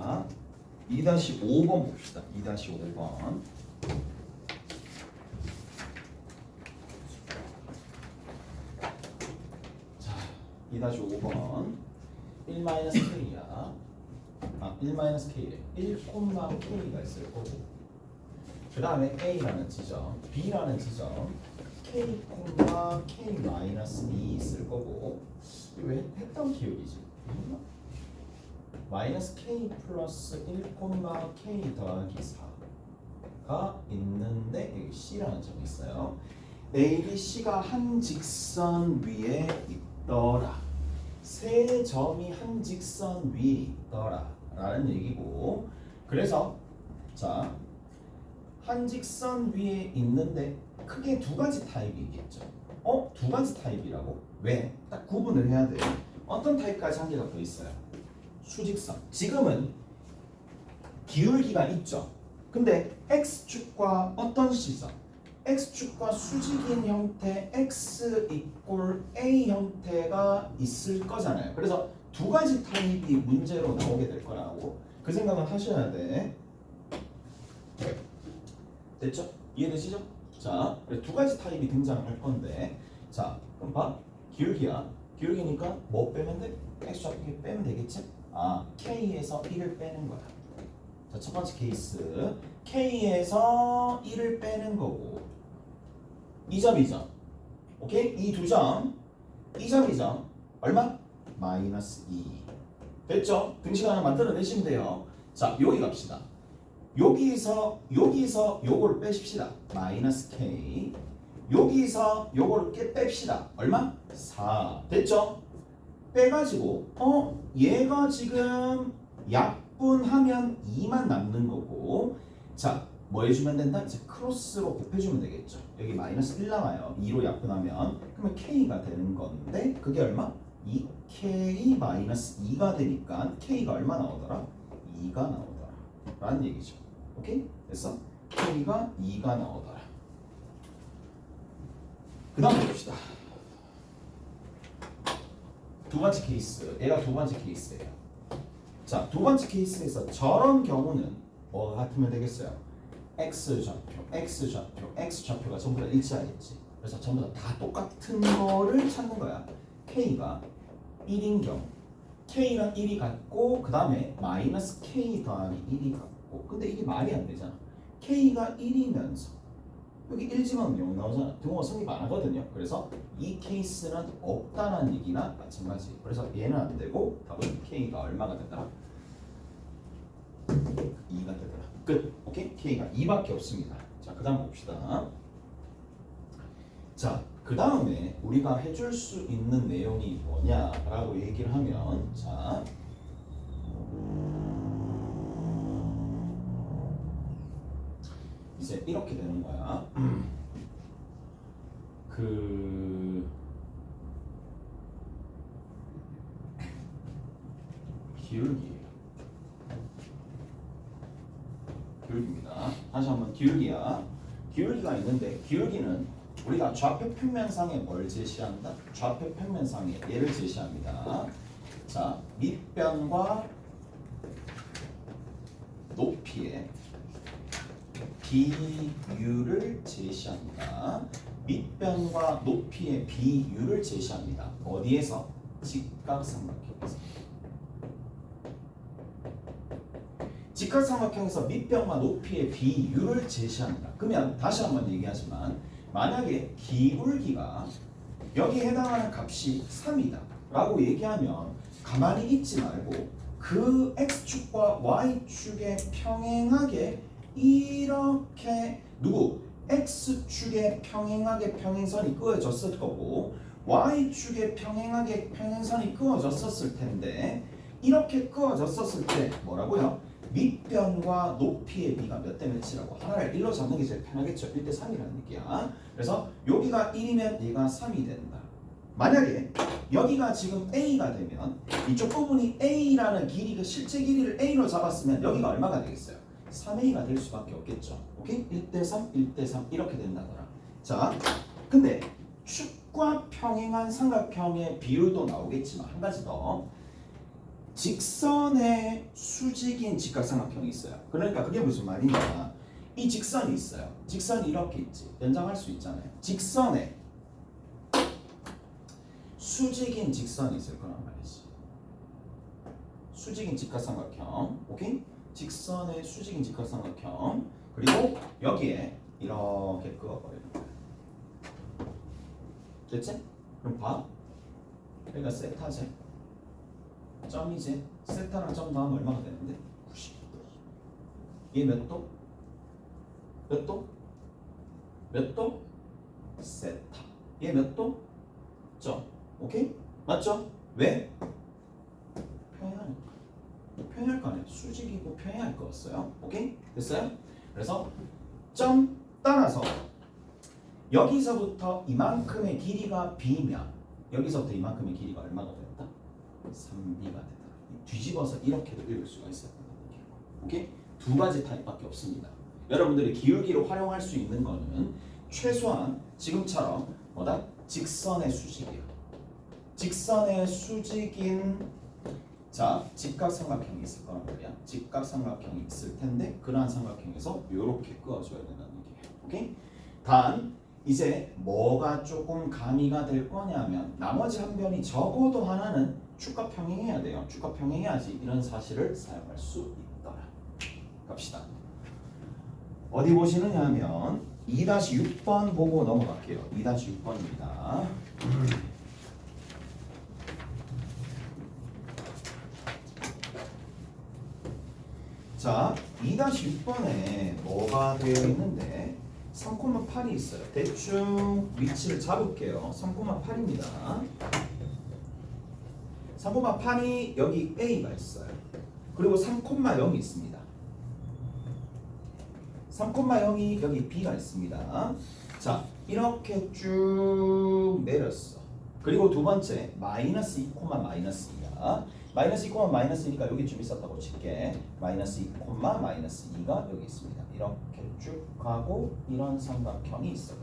자, 2-5번 봅시다. 2-5번. 자, 2-5번. 1-K야. 1-K에 1,K가 있을 거고. 그 다음에 A라는 지점, B라는 지점, K,K-2 있을 거고. 왜 했던 기억이지? 마이너스 K 플러스 1,K 더하기 4가 있는데 여기 C라는 점이 있어요. A, B, C가 한 직선 위에 있더라. 세 점이 한 직선 위에 있더라 라는 얘기고, 그래서 자, 한 직선 위에 있는데 크게 두 가지 타입이 있겠죠. 두 가지 타입이라고? 왜? 딱 구분을 해야 돼요. 어떤 타입까지 한 개가 더 있어요? 수직선. 지금은 기울기가 있죠. 근데 X축과 어떤 시점? X축과 수직인 형태 X 이꼴 A 형태가 있을 거잖아요. 그래서 두 가지 타입이 문제로 나오게 될 거라고 그 생각은 하셔야 돼. 됐죠? 이해되시죠? 자, 두 가지 타입이 등장할 건데, 자, 그럼 봐. 기울기야. 기울기니까 뭐 빼면 돼? X좌표 빼면 되겠지? K에서 1을 빼는 거야. 자, 첫 번째 케이스. K에서 1을 빼는 거고. 2점, 2점. 오케이? 이 두 점. 2점, 2점. 얼마? 마이너스 2. 됐죠? 등식 하나 만들어내시면 돼요. 자, 여기 갑시다. 여기서 요거를 빼십시다. 마이너스 K. 여기서 요거를 뺍시다. 얼마? 4. 됐죠? 빼가지고 얘가 지금 약분하면 2만 남는 거고, 자, 뭐 해주면 된다? 이제 크로스로 곱해주면 되겠죠. 여기 마이너스 1 남아요. 2로 약분하면. 그러면 K가 되는 건데 그게 얼마? 2K 마이너스 2가 되니까 K가 얼마 나오더라? 2가 나오더라 라는 얘기죠. 오케이? 됐어? K가 2가 나오더라. 그 다음 봅시다. 두 번째 케이스. 얘가 두 번째 케이스예요. 자, 두 번째 케이스에서 저런 경우는 뭐 같으면 되겠어요? X좌표가 전부 다 일치하겠지. 그래서 전부 다 똑같은 거를 찾는 거야. K가 1인 경우, K랑 1이 같고, 그 다음에 마이너스 K 더하기 1이 같고. 근데 이게 말이 안 되잖아. K가 1이면서 여기 1지만 0 나오잖아. 등호가 성립 안 하거든요. 그래서 이 케이스는 없다는 얘기나 마찬가지. 그래서 얘는 안 되고 답은 K가 얼마가 되더라? 2가 되더라. 끝. 오케이? K가 2밖에 없습니다. 자, 그 다음 봅시다. 자, 그 다음에 우리가 해줄 수 있는 내용이 뭐냐라고 얘기를 하면, 자, 이제 이렇게 되는 거야. 기울기입니다. 다시 한번 기울기야. 기울기가 있는데 기울기는 우리가 좌표 평면상에 뭘 제시한다? 좌표 평면상에 얘를 제시합니다. 자, 밑변과 높이의 비율을 제시합니다. 밑변과 높이의 비율을 제시합니다. 어디에서? 직각삼각형에서. 직각삼각형에서 밑변과 높이의 비율을 제시합니다. 그러면 다시 한번 얘기하지만, 만약에 기울기가 여기에 해당하는 값이 3이다 라고 얘기하면 가만히 있지 말고 그 X축과 Y축에 평행하게 이렇게 X축에 평행하게 평행선이 그어졌을 거고 Y축에 평행하게 평행선이 그어졌었을 텐데, 이렇게 그어졌었을 때 뭐라고요? 밑변과 높이의 비가 몇 대 몇이라고 하나를 1로 잡는 게 제일 편하겠죠. 1대 3이라는 얘기야. 그래서 여기가 1이면 얘가 3이 된다. 만약에 여기가 지금 A가 되면 이쪽 부분이 A라는 길이가 실제 길이를 A로 잡았으면 여기가 얼마가 되겠어요? 3A가 될 수밖에 없겠죠. 오케이? 1대 3, 1대 3 이렇게 된다더라. 자, 근데 축과 평행한 삼각형의 비율도 나오겠지만 한 가지 더. 직선의 수직인 직각삼각형이 있어요. 그러니까 그게 무슨 말이냐? 이 직선이 있어요. 직선이 이렇게 있지. 연장할 수 있잖아요. 직선에 수직인 직선이 있을 거란 말이지. 수직인 직각삼각형. 오케이? 직선의 수직인 직각삼각형. 그리고 여기에 이렇게 그어버리는 거야. 됐지? 그럼 봐. 여기가 세타지. 점이지. 세타랑 점 더하면 얼마가 되는데? 90도. 얘 몇 도? 몇 도? 몇 도? 세타. 얘 몇 도? 점. 오케이? 맞죠? 왜? 평행하니까. 평행할 거 아니야. 수직이고 평행할 거였어요. 오케이? 됐어요? 그래서 점 따라서 여기서부터 이만큼의 길이가 b면 여기서부터 이만큼의 길이가 얼마가 됐다? 3b가 됐다. 뒤집어서 이렇게도 읽을 수가 있어요. 오케이? 두 가지 타입밖에 없습니다. 여러분들이 기울기를 활용할 수 있는 거는 최소한 지금처럼 뭐다? 직선의 수직이야. 직선의 수직인 자 직각삼각형이 있을 거란 말이야. 직각삼각형이 있을 텐데 그러한 삼각형에서 이렇게 그어줘야 된다는 얘기예요. 오케이? 단 이제 뭐가 조금 가미가 될 거냐면 나머지 한 변이 적어도 하나는 축과 평행해야 돼요. 축과 평행해야지 이런 사실을 사용할 수 있더라. 갑시다. 어디 보시느냐 하면 2-6번 보고 넘어갈게요. 2-6번입니다. 자, 2-6번에 뭐가 되어 있는데 3,8이 있어요. 대충 위치를 잡을게요. 3,8입니다. 3,8이 여기 A가 있어요. 그리고 3,0이 있습니다. 3,0이 여기 B가 있습니다. 자, 이렇게 쭉 내렸어. 그리고 두 번째 마이너스 2, 마이너스 2야. 마이너스 2, 마이너스 2니까 여기 좀 있었다고 칠게. 마이너스 2, 마이너스 2가 여기 있습니다. 이렇게 쭉 가고 이런 삼각형이 있어요.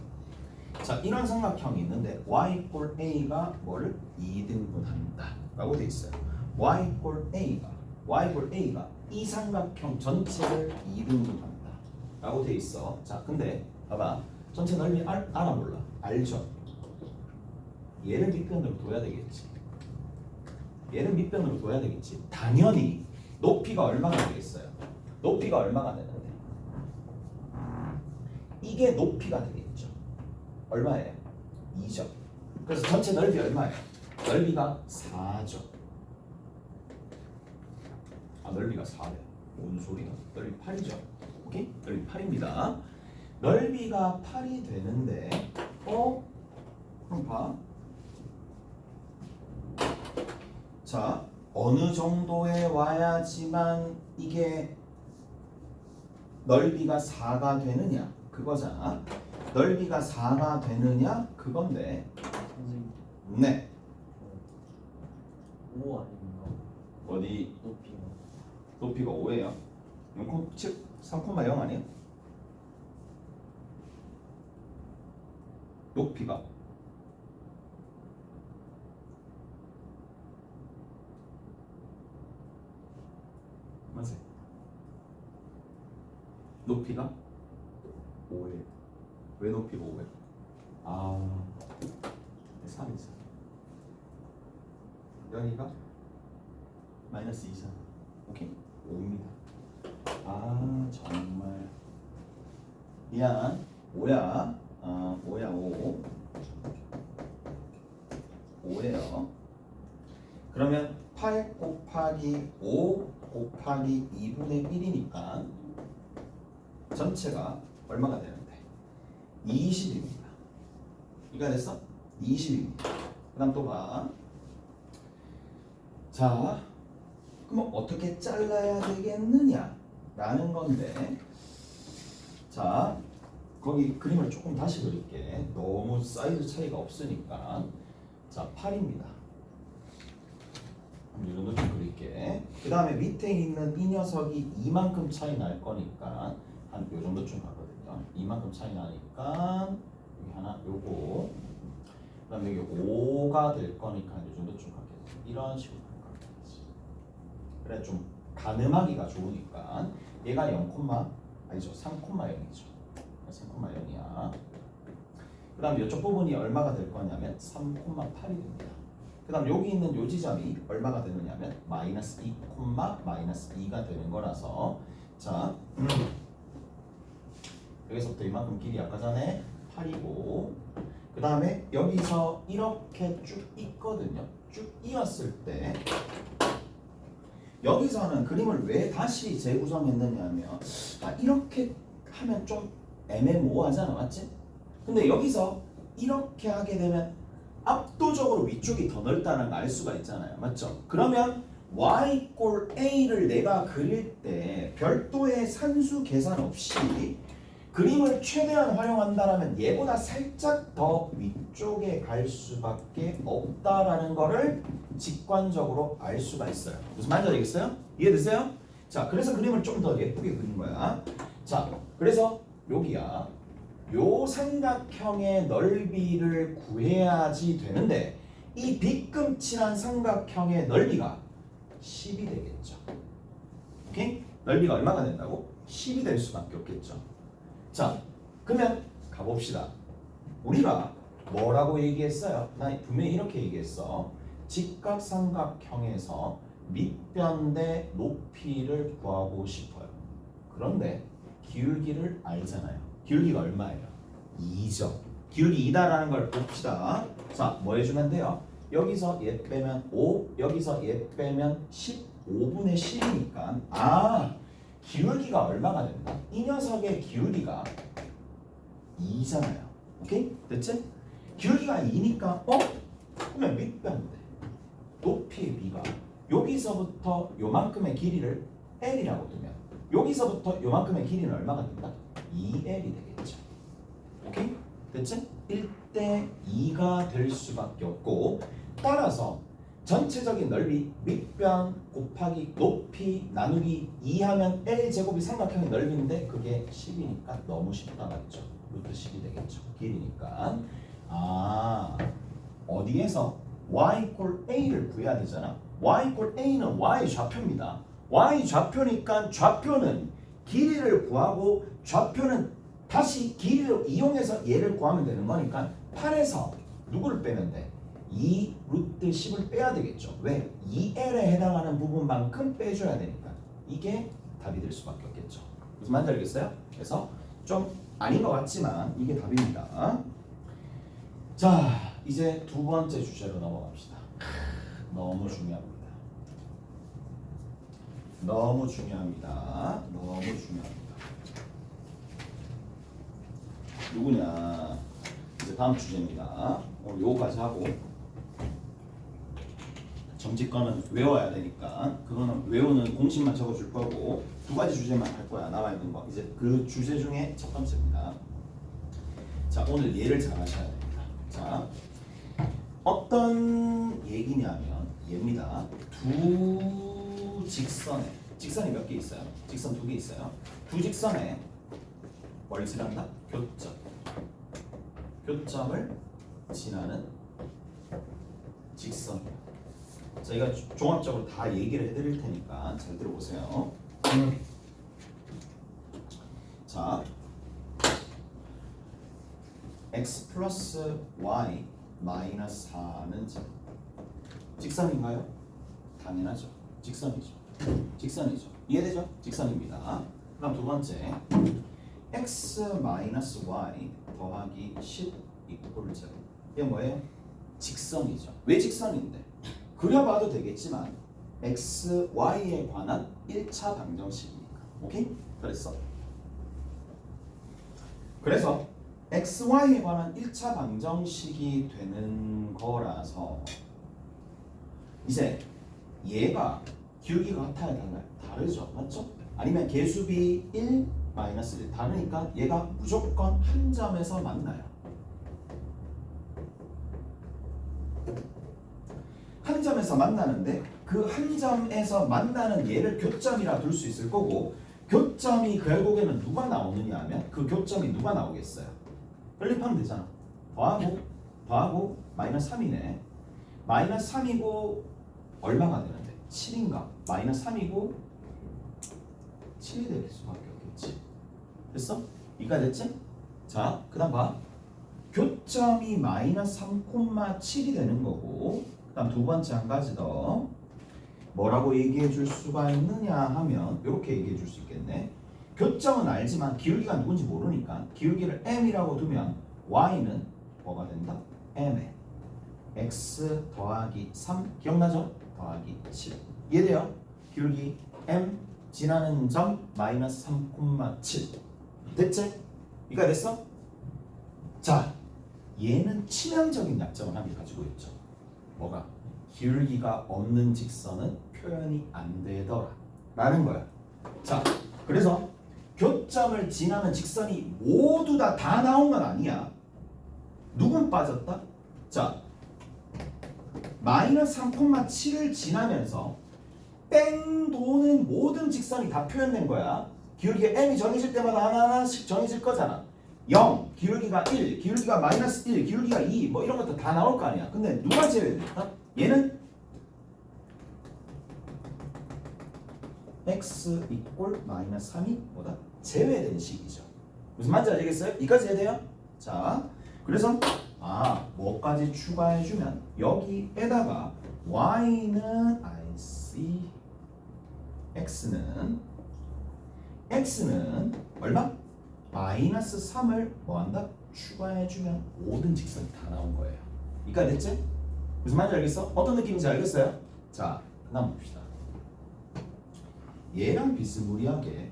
자, 이런 삼각형이 있는데 y 꼴 a가 뭐를 2등분한다 라고 돼 있어요. y 꼴 a가 이 삼각형 전체를 2등분한다 라고 돼 있어. 자, 근데 봐봐. 전체 넓이 알아 몰라? 알죠? 얘를 밑변으로 둬야 되겠지. 얘를 밑변으로 둬야 되겠지. 당연히 높이가 얼마가 되겠어요? 높이가 얼마가 되는데? 이게 높이가 되겠죠. 얼마예요? 2죠. 그래서 전체 넓이 얼마예요? 넓이가 4죠. 아, 넓이가 4래. 뭔 소리야? 넓이 8이죠. 오케이? 넓이 8입니다. 넓이가 8이 되는데 그럼 봐. 자, 어느 정도에 와야지만 이게 넓이가 4가 되느냐 그거잖아. 넓이가 4가 되느냐 그건데. 네. 5 아닌가? 어디 높이가 5예요. 3,0 아니에요? 높이가 맞아요. 높이가 5예요. 왜 높이가 5예요? 아, 3이죠. 여기가 마이너스 2잖아. 오케이? 5입니다. 아, 정말 미안. 5야. 5야 5. 5예요. 그러면 8 곱하기 5 곱하기 2분의 1이니까 전체가 얼마가 되는데? 20입니다. 이거 됐어? 20입니다. 그 다음 또 봐. 자, 그럼 어떻게 잘라야 되겠느냐? 라는 건데, 자, 거기 그림을 조금 다시 그릴게. 너무 사이즈 차이가 없으니까. 자, 8입니다. 이 정도 좀 그릴게. 그 다음에 밑에 있는 이 녀석이 이만큼 차이 날 거니까 한 요 정도 좀 가거든요. 이만큼 차이 나니까 여기 하나 요거. 그 다음에 여기 5가 될 거니까 요 정도 좀 가겠죠. 이런 식으로 갈 거겠지. 그래 좀 가늠하기가 좋으니까 얘가 0, 아니죠 3,0이죠. 3,0이야. 그 다음 이쪽 부분이 얼마가 될 거냐면 3,8이 됩니다. 그 다음 여기 있는 요 지점이 얼마가 되느냐면 마이너스 2, 마이너스 2가 되는 거라서 자 여기서부터 이만큼 길이 아까 전에 8이고 그 다음에 여기서 이렇게 쭉 있거든요. 쭉 이었을 때 여기서는 그림을 왜 다시 재구성했느냐 하면 이렇게 하면 좀 애매모호하잖아, 맞지? 근데 여기서 이렇게 하게 되면 압도적으로 위쪽이 더 넓다는 걸 알 수가 있잖아요, 맞죠? 그러면 y 꼴 a를 내가 그릴 때 별도의 산수 계산 없이 그림을 최대한 활용한다면 얘보다 살짝 더 위쪽에 갈 수밖에 없다라는 거를 직관적으로 알 수가 있어요. 무슨 말인지 알겠어요? 이해되세요? 자, 그래서 그림을 좀 더 예쁘게 그린 거야. 자, 그래서 여기야. 요 삼각형의 넓이를 구해야지 되는데 이 빗금칠한 삼각형의 넓이가 10이 되겠죠. 오케이? 넓이가 얼마가 된다고? 10이 될 수밖에 없겠죠. 자, 그러면 가봅시다. 우리가 뭐라고 얘기했어요? 나 분명히 이렇게 얘기했어. 직각삼각형에서 밑변 대 높이를 구하고 싶어요. 그런데 기울기를 알잖아요. 기울기가 얼마예요? 2죠. 기울기 2다라는 걸 봅시다. 자, 뭐 해주면 돼요? 여기서 얘 빼면 5, 여기서 얘 빼면 15분의 10이니까 기울기가 얼마가 된다? 이 녀석의 기울기가 2잖아요. 오케이? 됐지? 기울기가 2니까 그러면 밑변대 높이의 b가 여기서부터 요만큼의 길이를 l이라고 두면 여기서부터 요만큼의 길이는 얼마가 된다? 2l이 되겠죠. 오케이? 됐지? 1대 2가 될 수밖에 없고 따라서 전체적인 넓이 밑변 곱하기 높이 나누기 2 하면 L제곱이 삼각형의 넓이인데 그게 10이니까 너무 쉽다 맞죠? 루트 10이 되겠죠. 길이니까 어디에서 y 꼴 a를 구해야 되잖아. y 꼴 a는 y 좌표입니다. y 좌표니까 좌표는 길이를 구하고 좌표는 다시 길이를 이용해서 얘를 구하면 되는 거니까 8에서 누구를 빼면 돼? 2 루트 10을 빼야 되겠죠. 왜? 2L에 해당하는 부분만큼 빼줘야 되니까 이게 답이 될 수밖에 없겠죠. 무슨 말인지 알겠어요? 그래서 좀 아닌 것 같지만 이게 답입니다. 자, 이제 두 번째 주제로 넘어갑시다. 너무 중요합니다. 너무 중요합니다. 너무 중요합니다. 누구냐? 이제 다음 주제입니다. 오늘 요거까지 하고 정직권은 외워야 되니까 그거는 외우는 공식만 적어줄 거고 두 가지 주제만 할 거야. 나와 있는 거. 이제 그 주제 중에 첫 번째입니다. 자, 오늘 얘를 잘 하셔야 됩니다. 자, 어떤 얘기냐면 얘입니다. 두 직선이 몇 개 있어요? 직선 2개 있어요. 두 직선에 뭘 지난다? 교점을 지나는 직선이에요. 저희가 종합적으로 다 얘기를 해드릴 테니까 잘 들어보세요. 자, x 플러스 y 마이너스 4는 직선인가요? 당연하죠. 직선이죠. 이해되죠? 직선입니다. 그럼 두 번째 x 마이너스 y 더하기 10 이꼴 0. 이게 뭐예요? 직선이죠. 왜 직선인데? 그려봐도 되겠지만 x, y에 관한 1차 방정식이니까. 오케이? 그랬어. 그래서 x, y에 관한 1차 방정식이 되는 거라서 이제 얘가 기울기가 같아야 달라요? 다르죠. 맞죠? 아니면 개수비 1, 마이너스 1 다르니까 얘가 무조건 한 점에서 만나요. 한 점에서 만나는데 그 한 점에서 만나는 얘를 교점이라 둘 수 있을 거고 교점이 결국에는 누가 나오느냐 하면 그 교점이 누가 나오겠어요? 연립하면 되잖아. 더하고 마이너스 3이네. 마이너스 3이고 얼마가 되는데? 7인가? 마이너스 3이고 7이 될 수밖에 없겠지. 됐어? 이까지 됐지? 자, 그 다음 봐. 교점이 마이너스 3,7이 되는 거고, 그 다음 두 번째 한 가지 더. 뭐라고 얘기해 줄 수가 있느냐 하면 이렇게 얘기해 줄 수 있겠네. 교점은 알지만 기울기가 누군지 모르니까 기울기를 m이라고 두면 y는 뭐가 된다? m에 x 더하기 3 기억나죠? 더하기 7 이해돼요? 기울기 m 지나는 점 마이너스 3,7 됐지? 이거 됐어? 자, 얘는 치명적인 약점을 한 개 가지고 있죠. 뭐가? 기울기가 없는 직선은 표현이 안 되더라 라는 거야. 자, 그래서 교점을 지나는 직선이 모두 다 나온 건 아니야. 누군 빠졌다? 자, 마이너스 3,7을 지나면서 뺑 도는 모든 직선이 다 표현된 거야. 기울기가 m이 정해질 때마다 하나하나씩 정해질 거잖아. 0, 기울기가 1, 기울기가 마이너스 1, 기울기가 2, 뭐 이런 것도 다 나올 거 아니야. 근데 누가 제외됐다? 얘는 x 이꼴 마이너스 3이 뭐다? 제외된 식이죠. 무슨 말인지 아시겠어요? 이까지 해야 돼요? 자, 그래서 뭐까지 추가해주면 여기에다가 y는 IC x는 얼마? 마이너스 3을 뭐한다? 추가해주면 모든 직선이 다 나온 거예요. 이까지 됐지? 무슨 말인지 알겠어? 어떤 느낌인지 알겠어요? 자, 그 다음 봅시다. 얘랑 비스무리하게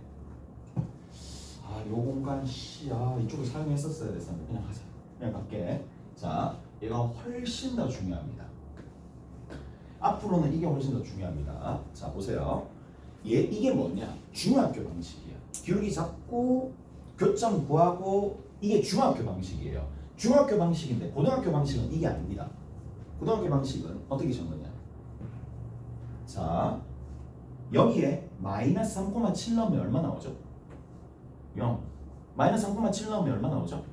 요 공간 이쪽을 사용했었어야 됐었는데 그냥 하자. 그냥 갈게. 자, 얘가 훨씬 더 중요합니다. 앞으로는 이게 훨씬 더 중요합니다. 자, 보세요. 이게 뭐냐? 중학교 방식이야. 기울기 잡고 교점 구하고 이게 중학교 방식이에요. 중학교 방식인데 고등학교 방식은 이게 아닙니다. 고등학교 방식은 어떻게 적느냐? 자, 여기에 마이너스 3,7 넣으면 얼마 나오죠? 0. 마이너스 3,7 넣으면 얼마 나오죠?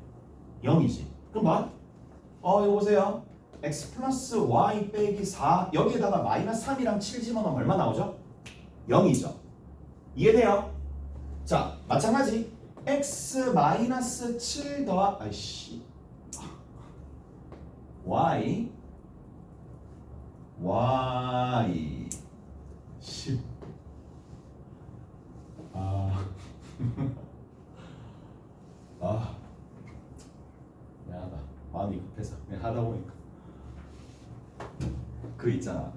0이지. 그럼 봐. 이거 보세요. x 플러스 y 빼기 4 여기에다가 마이너스 3이랑 7 집어넣으면 얼마 나오죠? 0이죠. 이해돼요? 자, 마찬가지 x 마이너스 7 더하 y 10 미안하다. 마음이 급해서 그냥 하다 보니까 그 있잖아.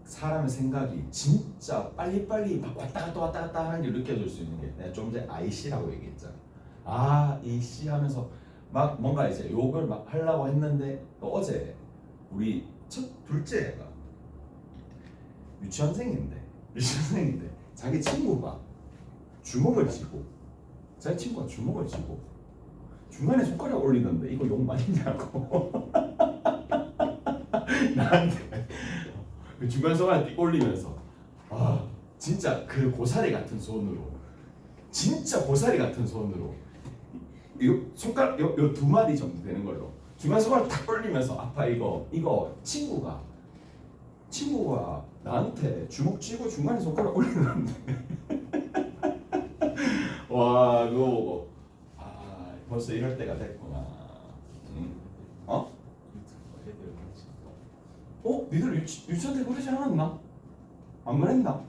사람의 생각이 진짜 빨리빨리 막 왔다 갔다 하는 게 느껴질 수 있는 게 내가 좀 전에 IC라고 얘기했잖아. 이 C 하면서 막 뭔가 이제 욕을 막 하려고 했는데 어제 우리 둘째 애가 유치원생인데 자기 친구가 주먹을 쥐고 중간에 손가락 올리는데 이거 욕 맞냐고 나한테 중간 손가락 띡 올리면서 진짜 그 고사리 같은 손으로 이 손가락 요 두 마디 정도 되는 걸로 중간 손가락 탁 올리면서 아빠 이거 친구가 나한테 주먹 쥐고 중간에 손가락 올리는데 와 그거 보고 벌써 이럴 때가 됐구나. 니들 유치원 때 그러지 않았나? 안 그랬나?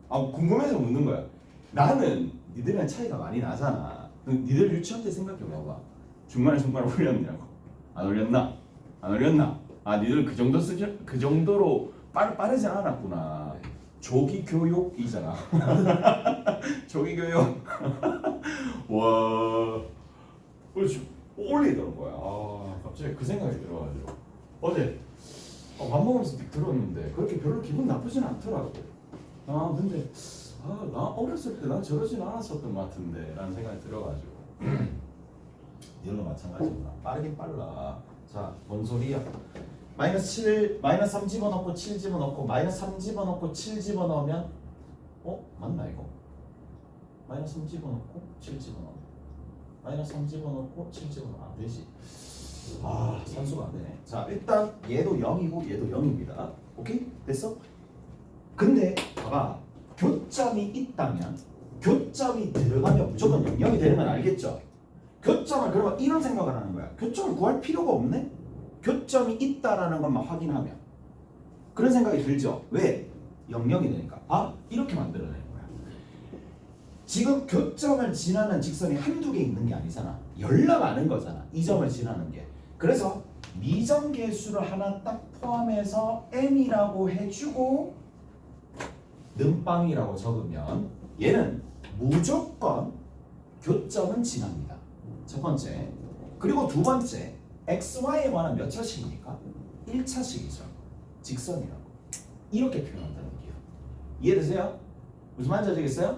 궁금해서 묻는 거야. 나는 니들이랑 차이가 많이 나잖아. 니들 유치원 때 생각해 봐봐. 중간에 손가락 올렸냐고. 안 올렸나? 니들 그 정도로 빠르지 않았구나. 조기 교육이잖아. 조기 교육. 와, 그렇지. 올리더라는 거야. 갑자기 그 생각이 들어가지고 어제 밥 먹으면서 들었는데 그렇게 별로 기분 나쁘진 않더라고. 근데 나 어렸을 때 난 저러진 않았었던 것 같은데 라는 생각이 들어가지고 이걸로 마찬가지구나. 빠르긴 빨라. 자, 뭔 소리야? 마이너스 3 집어넣고 7 집어넣고 마이너스 3 집어넣고 7 집어넣으면 맞나 이거? 마이너스 3 집어넣고 7 집어넣어. 마이너스 3 집어넣고 7 집어넣어. 안 되지. 산수가 안 되네. 자, 일단 얘도 0이고 얘도 0입니다. 오케이? 됐어? 근데 봐봐. 교점이 있다면 교점이 들어가면 무조건 영역이 되는 건 알겠죠? 교점을 그러면 이런 생각을 하는 거야. 교점을 구할 필요가 없네? 교점이 있다라는 것만 확인하면 그런 생각이 들죠? 왜? 영역이 되니까. 아, 이렇게 만들어내는 거야. 지금 교점을 지나는 직선이 한두 개 있는 게 아니잖아. 열나 많은 거잖아. 이 점을 지나는 게. 그래서 미점 개수를 하나 딱 포함해서 m이라고 해주고 는빵이라고 적으면 얘는 무조건 교점은 지납니다. 첫 번째. 그리고 두 번째, xy에 관한 몇 차식입니까? 1차식이죠. 직선이라고. 이렇게 표현한다는 얘기예요. 이해되세요? 무슨 말인지 아시겠어요?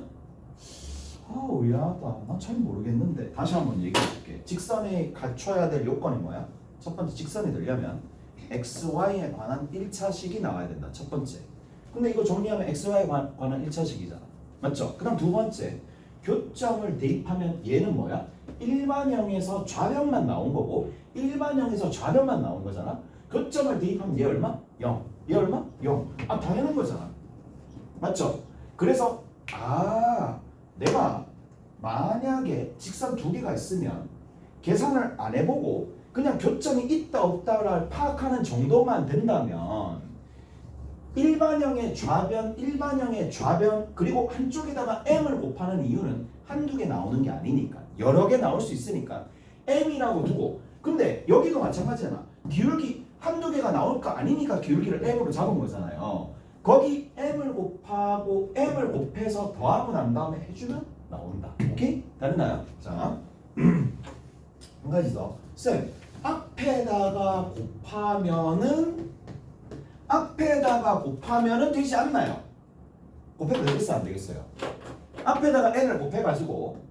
의아하다. 난 잘 모르겠는데. 다시 한번 얘기해 줄게. 직선이 갖춰야 될 요건이 뭐야? 첫 번째, 직선이 되려면 xy에 관한 1차식이 나와야 된다. 첫 번째. 근데 이거 정리하면 xy에 관한 1차식이잖아. 맞죠? 그 다음 두 번째, 교점을 대입하면 얘는 뭐야? 일반형에서 좌변만 나온 거고 일반형에서 좌변만 나온 거잖아. 교점을 대입하면 얘 얼마? 0. 얘 얼마? 0. 아, 당연한 거잖아. 맞죠? 그래서 내가 만약에 직선 두 개가 있으면 계산을 안 해보고 그냥 교점이 있다 없다를 파악하는 정도만 된다면 일반형의 좌변 그리고 한쪽에다가 m을 곱하는 이유는 한두 개 나오는 게 아니니까 여러 개 나올 수 있으니까 m이라고 두고 근데 여기도 마찬가지잖아. 기울기 한두 개가 나올 거 아니니까 기울기를 m으로 잡은 거잖아요. 거기 m을 곱하고 m을 곱해서 더하고 난 다음에 해주면 나온다. 오케이? 다르나요? 자, 한 가지 더. 쌤, 앞에다가 곱하면은 되지 않나요? 곱해도 되겠어요? 안 되겠어요? 앞에다가 n을 곱해가지고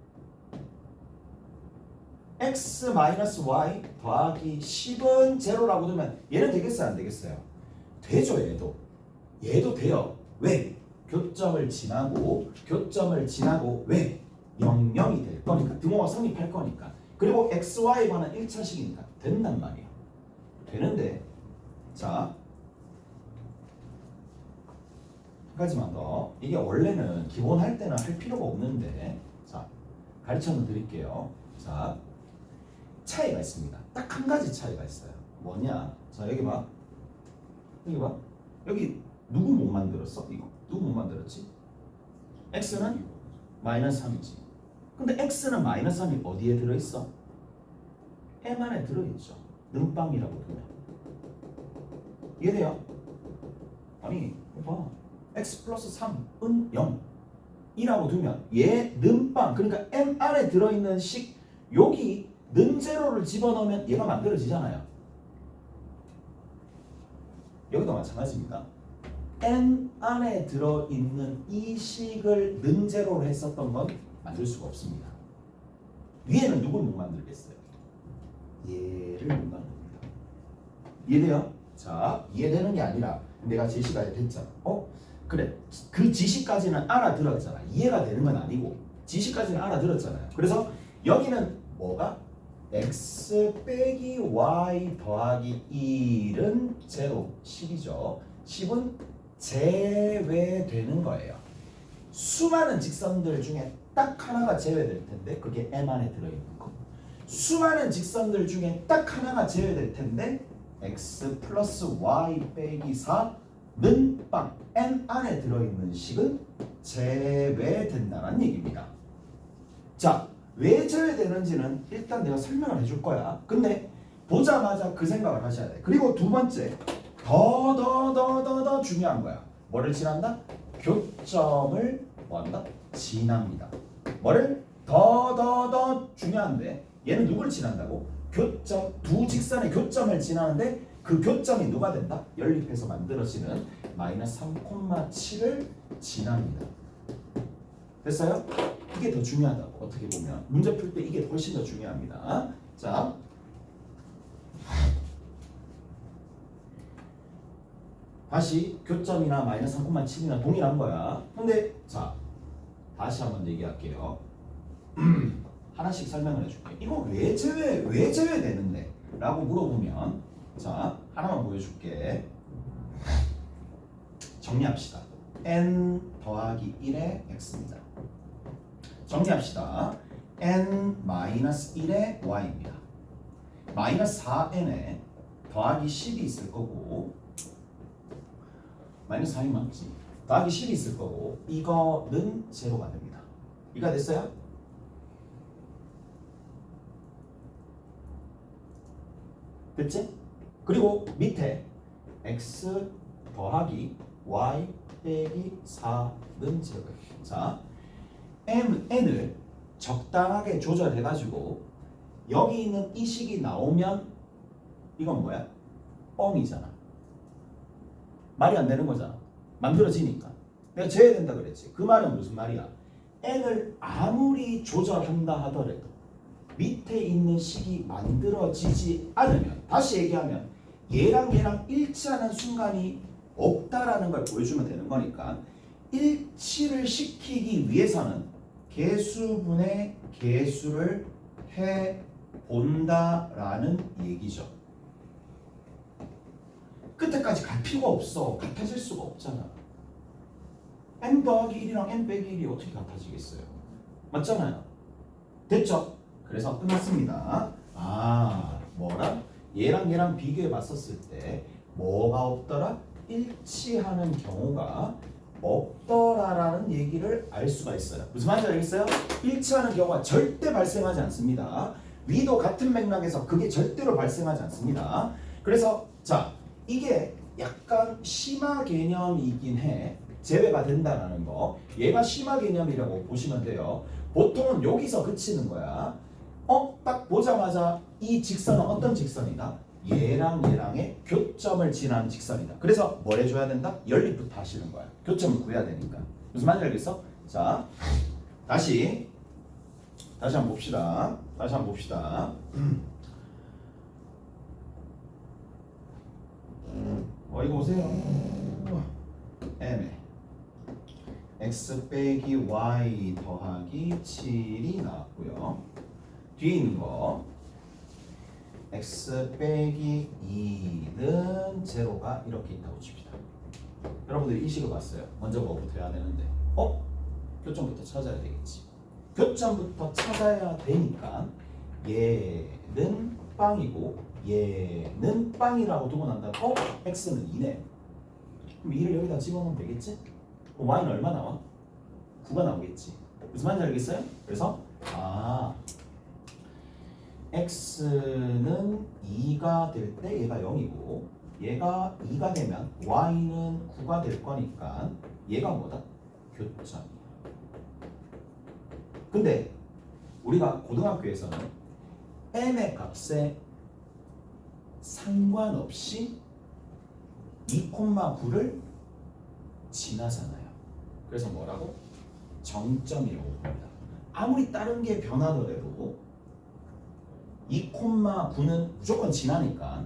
x-y 더하기 10은 제로라고 두면 얘는 되겠어요? 안 되겠어요? 되죠. 얘도 돼요. 왜? 교점을 지나고 왜? 0,0이 될 거니까 등호가 성립할 거니까 그리고 xy에 관한 1차식이니까 된단 말이에요. 되는데 자 한 가지만 더. 이게 원래는 기본 할 때는 할 필요가 없는데 자 가르쳐 드릴게요. 자 차이가 있습니다. 딱 한 가지 차이가 있어요. 뭐냐? 자 여기 봐. 여기 누구 못 만들었어? 이거 누구 못 만들었지? x는 마이너스 3이지. 근데 x는 마이너스 3이 어디에 들어있어? m 안에 들어있죠. 는빵이라고 두면 이해돼요? 아니 봐. x 플러스 3은 0 이라고 두면 얘 는빵 그러니까 m 안에 들어있는 식 여기 는제로를 집어넣으면 얘가 만들어지잖아요. 여기도 마찬가지입니다. n 안에 들어있는 이 식을 는제로로 했었던 건 만들 수가 없습니다. 위에는 누굴 못 만들겠어요? 얘를 못 만듭니다. 이해돼요? 자, 이해되는 게 아니라 내가 제시까지 됐잖아. 그래. 그 지시까지는 알아들었잖아. 이해가 되는 건 아니고 지시까지는 알아들었잖아요. 그래서 여기는 뭐가? x 빼기 y 더하기 1은 제로 10이죠. 10은 제외되는 거예요. 수많은 직선들 중에 딱 하나가 제외될 텐데 그게 m 안에 들어있는 거. 수많은 직선들 중에 딱 하나가 제외될 텐데 x 플러스 y 빼기 4는 빵 n 안에 들어있는 식은 제외된다는 얘기입니다. 자, 왜 제외되는지는 일단 내가 설명을 해줄 거야. 근데 보자마자 그 생각을 하셔야 돼. 그리고 두 번째 더 중요한 거야. 뭐를 지난다? 교점을 뭐한다? 지납니다. 뭐를? 더 중요한데 얘는 누구를 지난다고? 교점, 두 직선의 교점을 지나는데 그 교점이 누가 된다? 연립해서 만들어지는 마이너스 3,7을 지납니다. 됐어요? 이게 더 중요하다고 어떻게 보면 문제 풀 때 이게 훨씬 더 중요합니다. 자, 다시 교점이나 마이너스 3,7이나 동일한 거야. 근데 자 다시 한번 얘기할게요. 하나씩 설명을 해줄게. 이거 왜 제외되는데? 라고 물어보면 자 하나만 보여줄게. 정리합시다. n 더하기 1의 x입니다. 정리합시다. n 마이너스 1의 y입니다. 마이너스 4n에 더하기 10이 있을 거고 마이너스 4이 맞지? 더하기 10이 있을 거고 이거는 제로가 됩니다. 이가 됐어요? 됐지? 그리고 밑에 x 더하기 y 빼기 4는 제로예요. 자, n을 적당하게 조절해가지고 여기 있는 이 식이 나오면 이건 뭐야? 뻥이잖아. 말이 안 되는 거잖아. 만들어지니까. 내가 재야 된다 그랬지. 그 말은 무슨 말이야? n을 아무리 조절한다 하더라도 밑에 있는 식이 만들어지지 않으면, 다시 얘기하면 얘랑 일치하는 순간이 없다라는 걸 보여주면 되는 거니까 일치를 시키기 위해서는 개수분의 개수를 해 본다라는 얘기죠. 끝에까지 갈 필요가 없어. 같아질 수가 없잖아. n 더하기 1이랑 n 빼기 1이 어떻게 같아지겠어요? 맞잖아요. 됐죠? 그래서 끝났습니다. 아, 뭐랑? 얘랑 비교해 봤었을 때 뭐가 없더라? 일치하는 경우가 없더라라는 얘기를 알 수가 있어요. 무슨 말인지 알겠어요? 일치하는 경우가 절대 발생하지 않습니다. 위도 같은 맥락에서 그게 절대로 발생하지 않습니다. 그래서 자, 이게 약간 심화 개념이긴 해. 제외가 된다라는 거. 얘가 심화 개념이라고 보시면 돼요. 보통은 여기서 그치는 거야. 딱 보자마자 이 직선은 어떤 직선이다? 얘랑의 교점을 지나는 직선이다. 그래서 뭘 해줘야 된다? 연립부터 하시는 거야. 교점을 구해야 되니까. 무슨 말인지 알겠어? 자, 다시 한번 봅시다. 이거 보세요. m에 x 빼기 y 더하기 7이 나왔고요. 뒤에 있는 거 x 빼기 2는 제로가 이렇게 있다고 칩시다. 여러분들이 이 식을 봤어요. 먼저 뭐부터 해야 되는데 교점부터 찾아야 되겠지. 교점부터 찾아야 되니까 얘는 빵이고 얘는 빵이라고 두고 난 다음에 x는 2네. 그럼 2를 여기다 집어넣으면 되겠지? 그럼 y는 얼마 나와? 9가 나오겠지. 무슨 말인지 알겠어요? 그래서 x는 2가 될 때 얘가 0이고 얘가 2가 되면 y는 9가 될 거니까 얘가 뭐다? 교점이야. 근데 우리가 고등학교에서는 m의 값에 상관없이 2,9를 지나잖아요. 그래서 뭐라고? 정점이라고 봅니다. 아무리 다른 게 변하더라도 2,9는 무조건 지나니까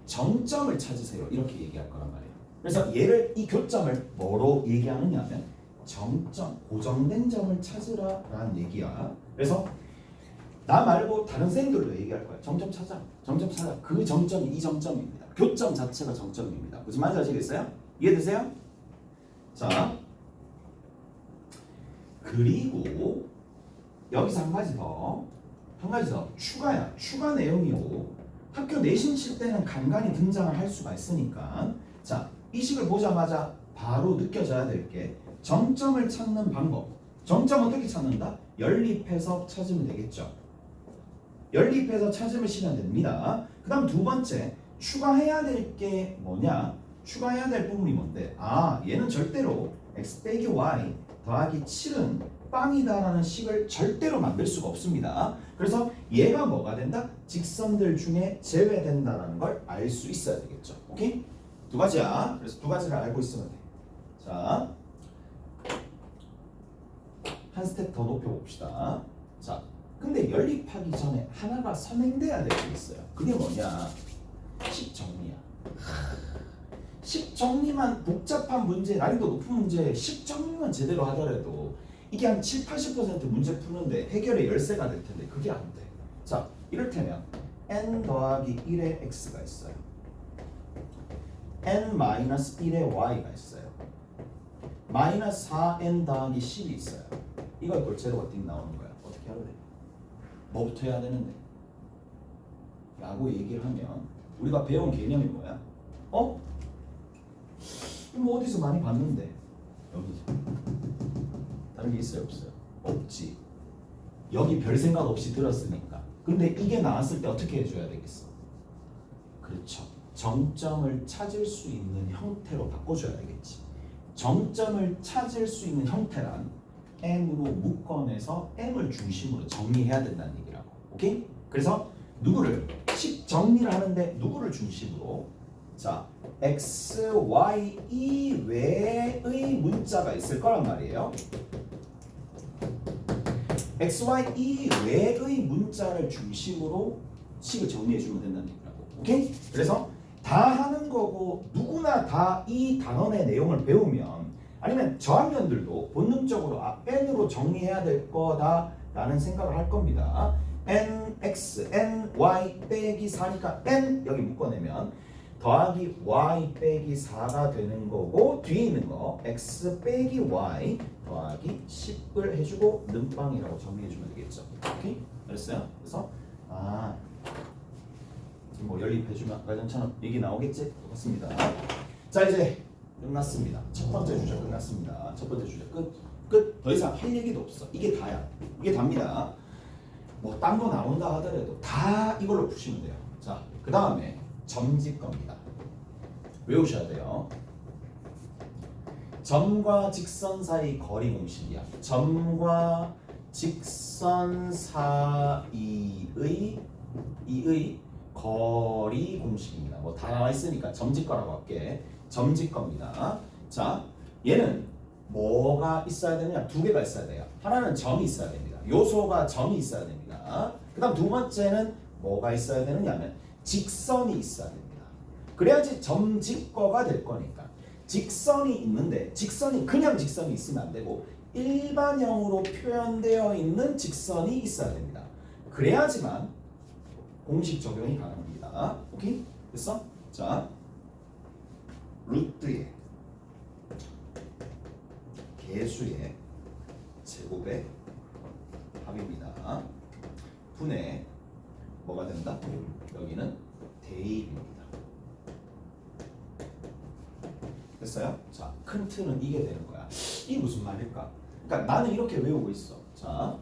정점을 찾으세요. 이렇게 얘기할 거란 말이에요. 그래서 이 교점을 뭐로 얘기하느냐면 정점, 고정된 점을 찾으라라는 얘기야. 그래서 나 말고 다른 쌤들도 얘기할 거야. 점점 찾아. 그 정점이 이 정점입니다. 교점 자체가 정점입니다. 무슨 말인지 아시겠어요? 이해되세요? 자, 그리고 여기서 한 가지 더 추가야. 추가 내용이고 학교 내신 칠 때는 간간히 등장을 할 수가 있으니까 자, 이 식을 보자마자 바로 느껴져야 될 게 정점을 찾는 방법. 정점 어떻게 찾는다? 연립해서 찾으면 되겠죠. 연립해서 찾으시면 됩니다. 그 다음 두 번째, 추가해야 될 게 뭐냐? 추가해야 될 부분이 뭔데? 얘는 절대로 x 빼기 y 더하기 7은 빵이다라는 식을 절대로 만들 수가 없습니다. 그래서 얘가 뭐가 된다? 직선들 중에 제외된다라는 걸 알 수 있어야 되겠죠. 오케이? 두 가지야. 그래서 두 가지를 알고 있으면 돼. 자, 한 스텝 더 높여봅시다. 자, 근데 연립하기 전에 하나가 선행돼야 될 게 있어요. 그게 뭐냐? 식정리야. 식정리만 복잡한 문제, 난이도 높은 문제, 식정리만 제대로 하더라도 이게 한 7, 80% 문제 푸는데 해결의 열쇠가 될 텐데 그게 안 돼. 자, 이를테면 n 더하기 1의 x가 있어요. n 마이너스 1의 y가 있어요. 마이너스 4n 더하기 10이 있어요. 이걸 골제로가 띵 나오는 거야. 어떻게 하래? 뭐부터 해야 되는데? 라고 얘기를 하면 우리가 배운 개념이 뭐야? 어? 이거 어디서 많이 봤는데? 여기. 다른 게 있어요? 없어요? 없지. 여기 별 생각 없이 들었으니까. 근데 이게 나왔을 때 어떻게 해줘야 되겠어? 그렇죠. 정점을 찾을 수 있는 형태로 바꿔줘야 되겠지. 정점을 찾을 수 있는 형태란 M으로 묶어내서 M을 중심으로 정리해야 된다는 얘기라고. 오케이? 그래서 누구를 식 정리를 하는데 누구를 중심으로? 자, X, Y 이외의 문자가 있을 거란 말이에요. X, Y 이외의 문자를 중심으로 식을 정리해 주면 된다는 얘기라고. 오케이? 그래서 다 하는 거고 누구나 다 이 단원의 내용을 배우면 아니면 저학년들도 본능적으로 n으로 정리해야 될 거다라는 생각을 할 겁니다. nx, ny 빼기 4니까 n 여기 묶어내면 더하기 y 빼기 4가 되는 거고 뒤에 있는 거 x 빼기 y 더하기 10을 해주고 능빵이라고 정리해주면 되겠죠. 오케이? 알았어요? 그래서 지금 뭐 연립해주면 아까 전처럼 얘기 나오겠지? 똑같습니다. 자 이제 끝났습니다. 첫 번째 주제 끝났습니다. 첫 번째 주제 끝. 더 이상 할 얘기도 없어. 이게 다야. 이게 답니다. 뭐 딴 거 나온다 하더라도 다 이걸로 푸시면 돼요. 자, 그 다음에 점집 겁니다. 외우셔야 돼요. 점과 직선 사이 거리 공식이야. 점과 직선 사이의 거리 공식입니다. 뭐 다 나와 있으니까 점집거라고 할게. 점집거입니다. 자, 얘는 뭐가 있어야 되느냐? 두 개가 있어야 돼요. 하나는 점이 있어야 됩니다. 요소가 점이 있어야 됩니다. 그 다음 두 번째는 뭐가 있어야 되느냐면 직선이 있어야 됩니다. 그래야지 점집거가 될 거니까. 직선이 있는데 직선이 그냥 직선이 있으면 안 되고 일반형으로 표현되어 있는 직선이 있어야 됩니다. 그래야지만 공식 적용이 가능합니다. 오케이? 됐어? 자, 루트의 개수의 제곱의 합입니다. 분의 뭐가 된다? 여기는 대입입니다. 됐어요? 자, 큰 틀은 이게 되는 거야. 이게 무슨 말일까? 그러니까 나는 이렇게 외우고 있어. 자,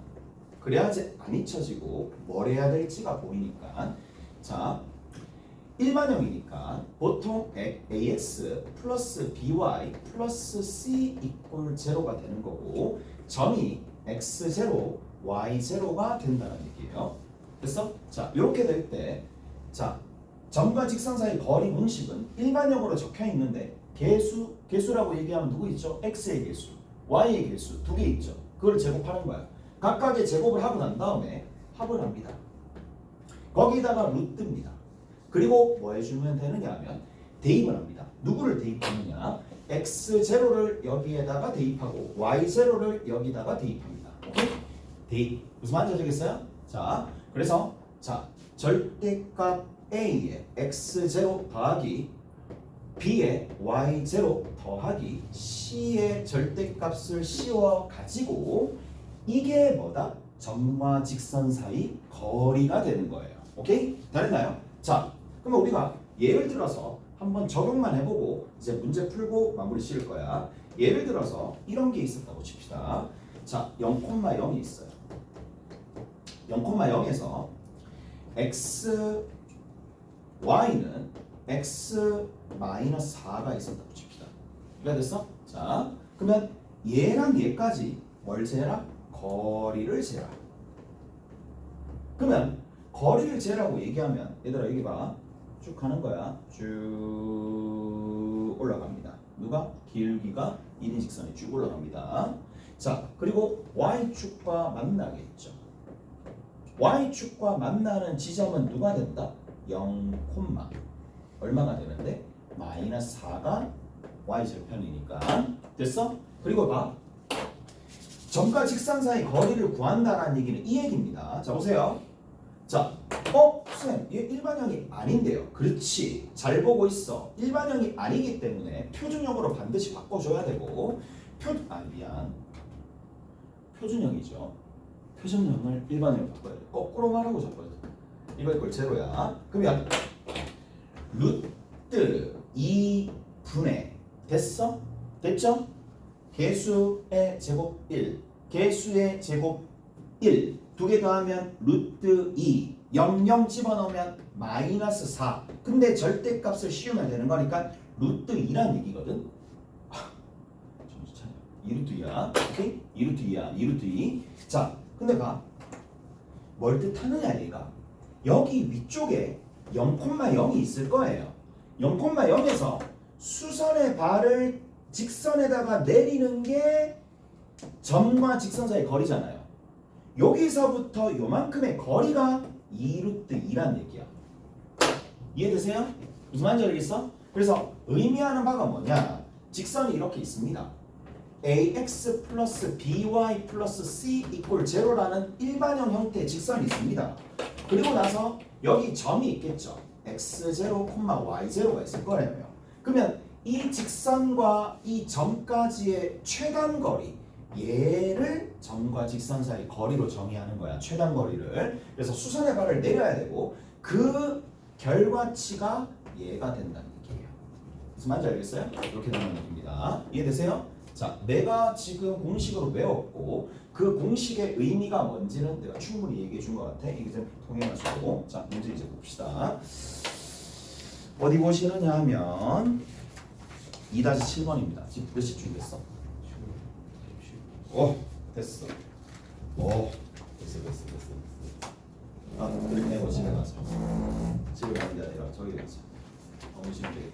그래야지 안 잊혀지고 뭘 해야 될지가 보이니까. 자, 일반형이니까 보통 ax 플러스 by 플러스 c 이꼴 제로가 되는 거고 점이 x0, y0가 된다는 얘기예요. 됐어? 자, 이렇게 될 때 자, 점과 직선 사이 거리 공식은 일반형으로 적혀 있는데 개수라고 얘기하면 누구 있죠? x의 개수, y의 개수 두 개 있죠. 그걸 제곱하는 거야. 각각의 제곱을 하고 난 다음에 합을 합니다. 거기다가 루트입니다. 그리고 뭐 해주면 되느냐 하면 대입을 합니다. 누구를 대입하느냐? x0를 여기에다가 대입하고 y0를 여기다가 대입합니다. 오케이? 대입. 무슨 말인지 아시겠어요? 자, 그래서 자 절대값 a에 x0 더하기 b에 y0 더하기 c의 절대값을 씌워 가지고 이게 뭐다? 점과 직선 사이 거리가 되는 거예요. 오케이? 다 됐나요? 자, 그러면 우리가 예를 들어서 한번 적용만 해보고 이제 문제 풀고 마무리 지을 거야. 예를 들어서 이런 게 있었다고 칩시다. 자, 0,0이 있어요. 0,0에서 x, y는 x-4가 있었다고 칩시다. 이해됐어? 자, 그러면 얘랑 얘까지 뭘 재라? 거리를 재라. 그러면 거리를 재라고 얘기하면 얘들아 여기 봐. 쭉 가는 거야. 쭉 올라갑니다. 누가? 길기가 1인 직선이 쭉 올라갑니다. 자, 그리고 y축과 만나겠죠. y축과 만나는 지점은 누가 된다? 0, 얼마가 되는데? 마이너스 4가 y절편이니까. 됐어? 그리고 봐. 점과 직선 사이 거리를 구한다라는 얘기는 이 얘기입니다. 자, 보세요. 자, 쌤, 얘 일반형이 아닌데요. 그렇지. 잘 보고 있어. 일반형이 아니기 때문에 표준형으로 반드시 바꿔줘야 되고 표준형이죠. 표준형을 일반형으로 바꿔야 돼. 거꾸로 말하고 자빠져. 이거 이꼴 제로야. 그러면 루트 2분의 됐어? 됐죠? 개수의 제곱 1, 개수의 제곱 1, 두 개 더하면 루트 2, 00 집어넣으면 마이너스 4. 근데 절대값을 씌우면 되는 거니까 루트 2란 얘기거든. 정신 차려. 2루트 2야. 오케이? 2루트 2야. 2루트 2. 자, 근데 봐. 뭘 뜻하느냐 얘가. 여기 위쪽에 0,0이 있을 거예요. 0,0에서 수선의 발을 직선에다가 내리는 게 점과 직선 사이의 거리잖아요. 여기서부터 요만큼의 거리가 2루트 2란 얘기야. 이해되세요? 무슨 말인지 알겠어? 그래서 의미하는 바가 뭐냐? 직선이 이렇게 있습니다. ax 플러스 by 플러스 c 이꼴 제로라는 일반형 형태의 직선이 있습니다. 그리고 나서 여기 점이 있겠죠. x0, y0가 있을 거예요. 그러면 이 직선과 이 점까지의 최단 거리, 얘를 점과 직선 사이 거리로 정의하는 거야. 최단 거리를. 그래서 수선의 발을 내려야 되고 그 결과치가 얘가 된다는 얘기예요. 무슨 말인지 알겠어요? 이렇게 되는 얘기입니다. 이해되세요? 자, 내가 지금 공식으로 외웠고 그 공식의 의미가 뭔지는 내가 충분히 얘기해 준 것 같아. 이게 좀 통해가지고 자, 문제 이제 봅시다. 어디 보시느냐 하면 2-7번입니다. 지금 몇 시 준비했어? 됐어. 됐어. 아, 그렇게 내고 집에 가자. 집에 가는 게 아니라 저기 가자. 너무 힘들겠다.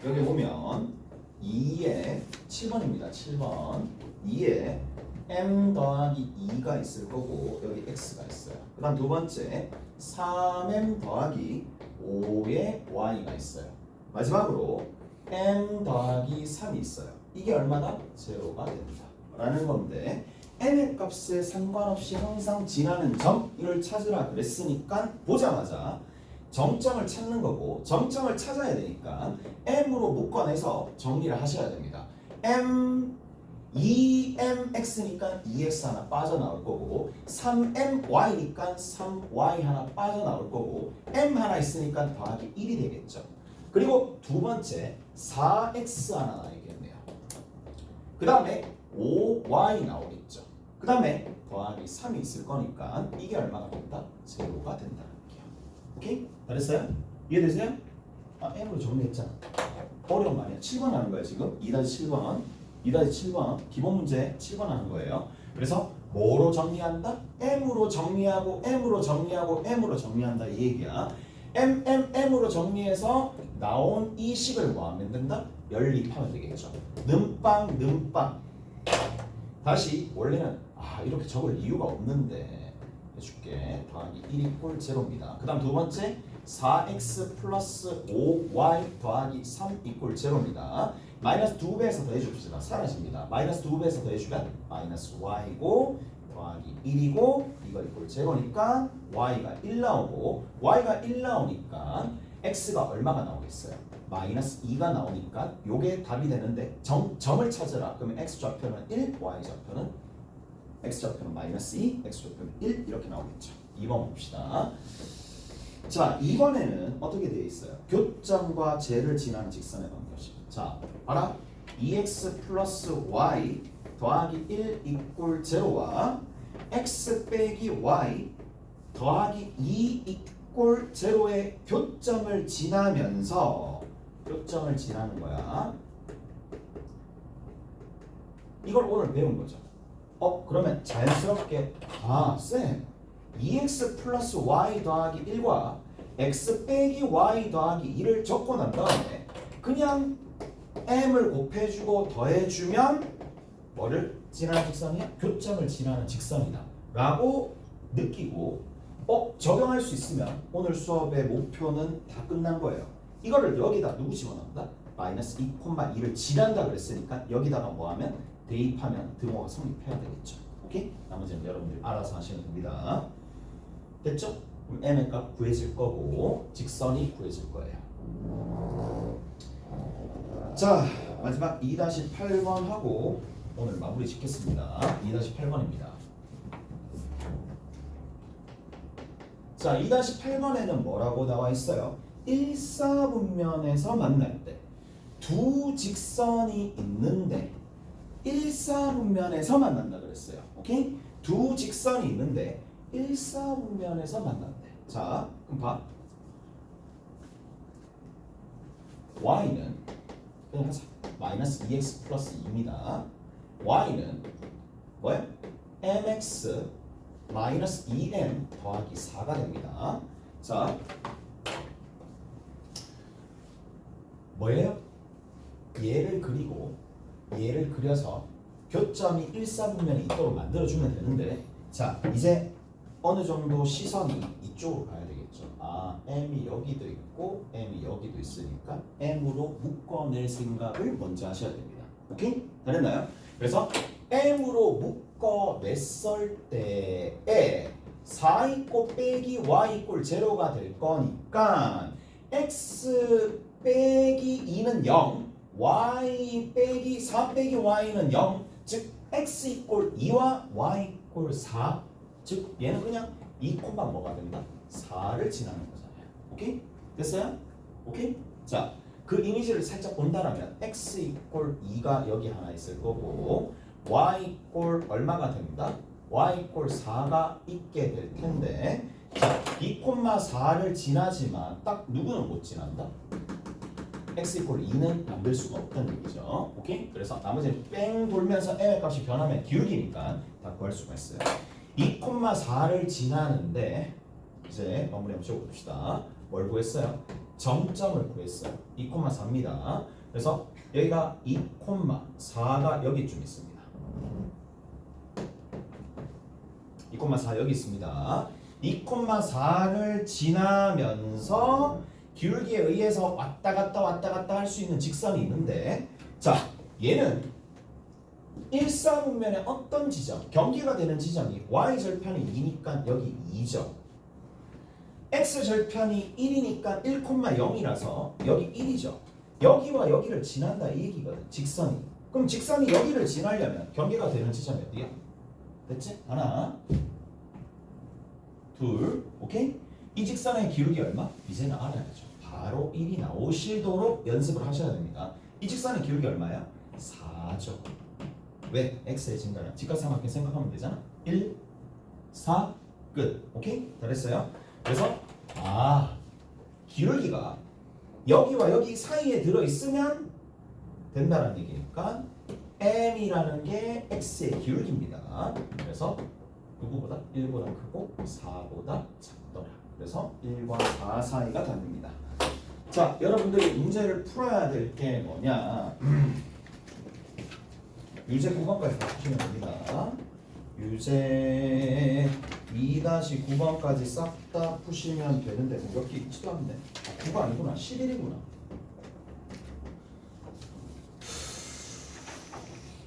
여기 보면 2에 7번입니다. 7번 2에 m 더하기 2가 있을 거고 여기 x가 있어요. 그 다음 두 번째 3m 더하기 5에 y가 있어요. 마지막으로 m 더하기 3이 있어요. 이게 얼마다? 제로가 된다 라는 건데 m의 값에 상관없이 항상 지나는 점을 찾으라 그랬으니까 보자마자 정점을 찾는 거고 정점을 찾아야 되니까 m으로 묶어내서 정리를 하셔야 됩니다. m 2mx니까 2x 하나 빠져나올 거고 3my니까 3y 하나 빠져나올 거고 m 하나 있으니까 더하기 1이 되겠죠. 그리고 두 번째 4x 하나 나오겠네요. 그 다음에 5y 나오겠죠. 그 다음에 더하기 3이 있을 거니까 이게 얼마가 된다? 제로가 된다는 거예요. 오케이? 잘했어요? 이해되세요? 아, m으로 정리했잖아. 어려운 거 아니야. 7번 하는 거야 지금. 2-7번 2-7번 기본 문제 7번 하는 거예요. 그래서 뭐로 정리한다? m으로 정리하고 m으로 정리하고 m으로 정리한다 이 얘기야. m으로 정리해서 나온 이 식을 뭐 하면 된다? 연립하면 되겠죠. 는빵 다시 원래는 이렇게 적을 이유가 없는데 해줄게. 더하기 1 이꼴 제로입니다. 그 다음 두 번째 4x 플러스 5y 더하기 3 이꼴 제로입니다. 마이너스 2배에서 더해줍시다. 사라집니다. 마이너스 2배에서 더해주면 마이너스 y고 더하기 1이고 이거 이꼴 제로니까 y가 1 나오고 y가 1 나오니까 x가 얼마가 나오겠어요? 마이너스 2가 나오니까 요게 답이 되는데 점을 찾으라. 그러면 x좌표는 1, y좌표는 x좌표는 마이너스 2, x좌표는 1 이렇게 나오겠죠. 2번 봅시다. 자, 2번에는 어떻게 되어 있어요? 교점과 쟤를 지나는 직선의 관계식. 자, 봐라. 2x 플러스 y 더하기 1 이꼴 제로와 x 빼기 y 더하기 2 이꼴 제로의 교점을 지나면서 교점을 지나는 거야. 이걸 오늘 배운 거죠. 그러면 자연스럽게 쌤 2x 플러스 y 더하기 1과 x 빼기 y 더하기 2를 적고 난 다음에 그냥 m을 곱해주고 더해주면 뭐를 지나는 직선이야? 교점을 지나는 직선이다 라고 느끼고 적용할 수 있으면 오늘 수업의 목표는 다 끝난 거예요. 이거를 여기다 누구 집어넣는다? 마이너스 2,2를 지난다 그랬으니까 여기다가 뭐하면 대입하면 등호가 성립해야 되겠죠. 오케이? 나머지는 여러분들이 알아서 하시면 됩니다. 됐죠? 그럼 m의 값 구해질 거고 직선이 구해질 거예요. 자, 마지막 2-8번 하고 오늘 마무리 짓겠습니다. 2-8번입니다. 자, 2-8번에는 뭐라고 나와 있어요? 일사분면에서 만날 때 두 직선이 있는데 일사분면에서 만난다 그랬어요. 오케이? 두 직선이 있는데 일사분면에서 만난대. 자, 그럼 봐. y는 그냥 하자. 마이너스 2x 플러스 2입니다. y는 뭐야? mx 마이너스 2m 더하기 4가 됩니다. 자, 뭐예요? 얘를 그리고 얘를 그려서 교점이 일사분면에 있도록 만들어주면 되는데, 자, 이제 어느 정도 시선이 이쪽으로 가야 되겠죠. 아, m이 여기도 있고 m이 여기도 있으니까 m으로 묶어낼 생각을 먼저 하셔야 됩니다. 오케이? 다 됐나요? 그래서 m으로 묶어냈을 때에 4 있고 빼기 y 이꼴 제로가 될 거니까 x 빼기 2는 0, y 빼기 4 빼기 y는 0, 즉 x 이꼴 2와 y 이꼴 4, 즉 얘는 그냥 2 콤마 뭐가 된다? 4를 지나는 거잖아요. 오케이? 됐어요? 오케이? 자, 그 이미지를 살짝 본다라면 x 이꼴 2가 여기 하나 있을 거고 y 이꼴 얼마가 된다? y 이꼴 4가 있게 될 텐데, 자, 2 콤마 4를 지나지만 딱 누구는 못 지난다? x 이꼴 2는 만들 수가 없다는 얘기죠. 오케이? 그래서 나머지는 뺑 돌면서 m의 값이 변하면 기울기니까 다 구할 수가 있어요. 2, 4를 지나는데 이제 마무리 한번 지어봅시다. 뭘 구했어요? 정점을 구했어요. 2, 4입니다. 그래서 여기가 2, 4가 여기쯤 있습니다. 2, 4 여기 있습니다. 2, 4를 지나면서 기울기에 의해서 왔다 갔다 할 수 있는 직선이 있는데, 자, 얘는 일사분면의 어떤 지점, 경계가 되는 지점이 y절편이 2니까 여기 2죠. x절편이 1이니까 1,0이라서 여기 1이죠. 여기와 여기를 지난다 이 얘기거든, 직선이. 그럼 직선이 여기를 지나려면 경계가 되는 지점이 어디야? 됐지? 하나, 둘, 오케이? 이 직선의 기울기 얼마? 이제는 알아야죠. 바로 1이 나오시도록 연습을 하셔야 됩니다. 이 직선의 기울기 얼마야? 4죠. 왜? x의 증가량 직각삼각형 생각하면 되잖아. 1, 4, 끝. 오케이? 잘했어요. 그래서 기울기가 여기와 여기 사이에 들어있으면 된다는 얘기니까 m이라는 게 x의 기울기입니다. 그래서 누구보다 1보다 크고 4보다 작더라. 그래서 1과 4 사이가 답입니다. 자, 여러분들이 문제를 풀어야 될 게 뭐냐? 유제 9번까지 다 푸시면 됩니다. 유제 2-9번까지 싹 다 푸시면 되는데 몇 개 있지도 않네. 9가 아니구나. 11이구나.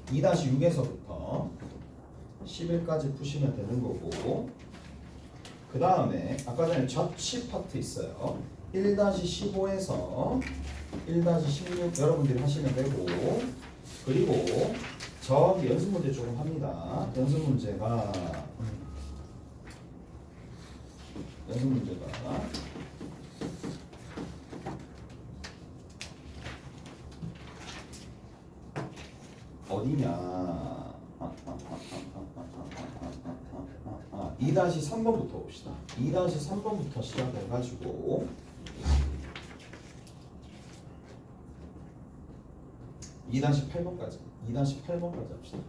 2-6에서부터 11까지 푸시면 되는 거고, 그 다음에 아까 전에 접시 파트 있어요. 1-15에서 1-16 여러분들이 하시면 되고, 그리고 저기 연습 문제 조금 합니다. 연습 문제가 어디냐? 2-3번부터 봅시다. 2-3번부터 시작해가지고 2-8번까지 합시다.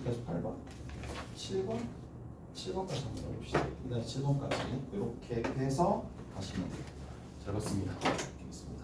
2-8번, 7번까지 한번 해봅시다. 2-7번까지 이렇게 해서 가시면 돼요. 잘 봤습니다. 알겠습니다.